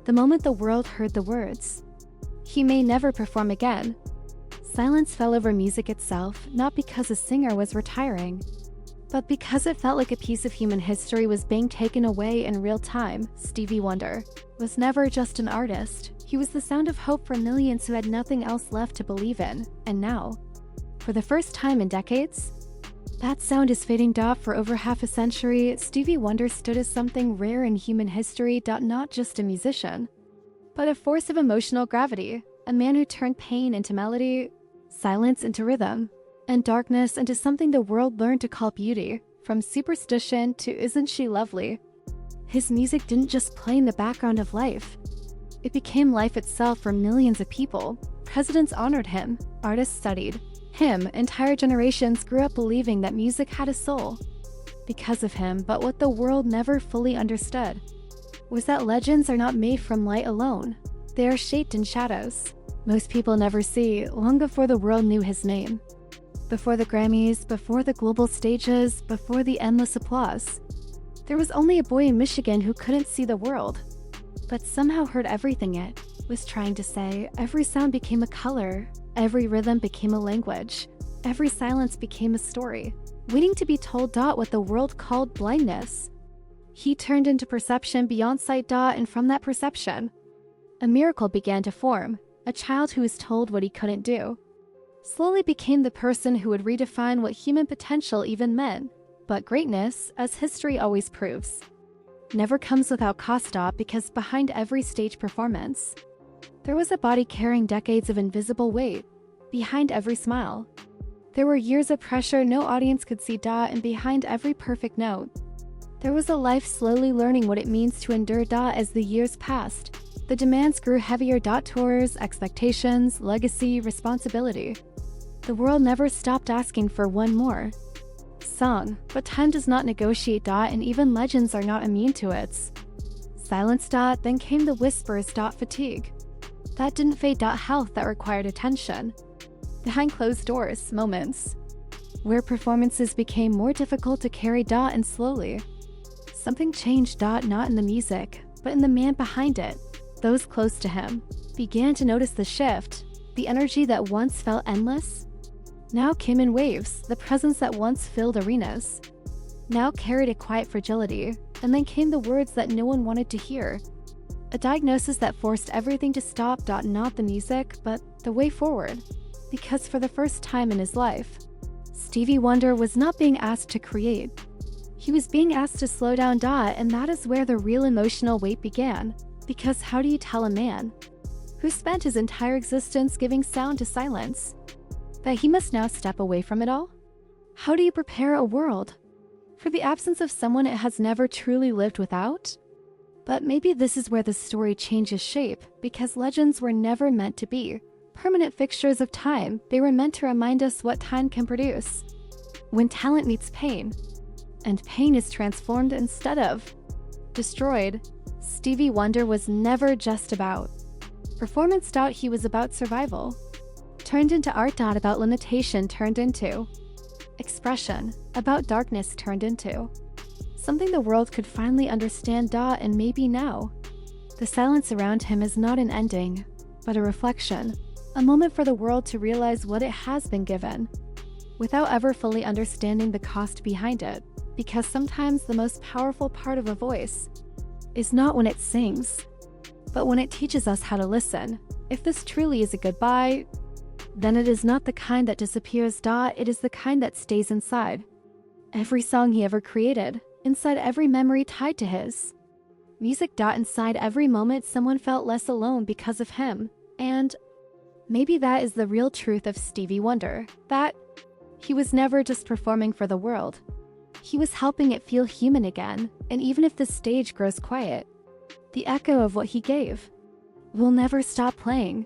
the moment the world heard the words, "He may never perform again," silence fell over music itself, not because a singer was retiring, but because it felt like a piece of human history was being taken away in real time. Stevie Wonder was never just an artist. He was the sound of hope for millions who had nothing else left to believe in. And now, for the first time in decades, that sound is fading. For over half a century, Stevie Wonder stood as something rare in human history. Not just a musician, but a force of emotional gravity, a man who turned pain into melody, silence into rhythm, and darkness into something the world learned to call beauty. From Superstition to Isn't She Lovely, his music didn't just play in the background of life. It became life itself for millions of people. Presidents honored him, artists studied him, entire generations grew up believing that music had a soul because of him. But what the world never fully understood was that legends are not made from light alone. They are shaped in shadows most people never see. Long before the world knew his name, before the Grammys, before the global stages, before the endless applause, there was only a boy in Michigan who couldn't see the world, but somehow heard everything it was trying to say. Every sound became a color, every rhythm became a language, every silence became a story, waiting to be told. What the world called blindness, he turned into perception beyond sight. And from that perception, a miracle began to form. A child who was told what he couldn't do slowly became the person who would redefine what human potential even meant. But greatness, as history always proves, never comes without cost. Because behind every stage performance, there was a body carrying decades of invisible weight. Behind every smile, there were years of pressure no audience could see. And behind every perfect note, there was a life slowly learning what it means to endure. As the years passed, the demands grew heavier. Tours, expectations, legacy, responsibility. The world never stopped asking for one more song, but time does not negotiate. And even legends are not immune to its silence. Then came the whispers. Fatigue that didn't fade. Health that required attention. Behind closed doors, moments where performances became more difficult to carry. And slowly, something changed. Not in the music, but in the man behind it. Those close to him began to notice the shift. The energy that once felt endless now came in waves. The presence that once filled arenas now carried a quiet fragility. And then came the words that no one wanted to hear. A diagnosis that forced everything to stop. Not the music, but the way forward. Because for the first time in his life, Stevie Wonder was not being asked to create. He was being asked to slow down. And that is where the real emotional weight began. Because how do you tell a man who spent his entire existence giving sound to silence that he must now step away from it all? How do you prepare a world for the absence of someone it has never truly lived without? But maybe this is where the story changes shape, because legends were never meant to be permanent fixtures of time. They were meant to remind us what time can produce when talent meets pain, and pain is transformed instead of destroyed. Stevie Wonder was never just about performance. He was about survival, turned into art. About limitation, turned into expression, about darkness, turned into something the world could finally understand. And maybe now, the silence around him is not an ending, but a reflection, a moment for the world to realize what it has been given, without ever fully understanding the cost behind it. Because sometimes the most powerful part of a voice is not when it sings, but when it teaches us how to listen. If this truly is a goodbye, then it is not the kind that disappears. It is the kind that stays inside every song he ever created, inside every memory tied to his music. Inside every moment someone felt less alone because of him. And maybe that is the real truth of Stevie Wonder, that he was never just performing for the world. He was helping it feel human again. And even if the stage grows quiet, the echo of what he gave will never stop playing.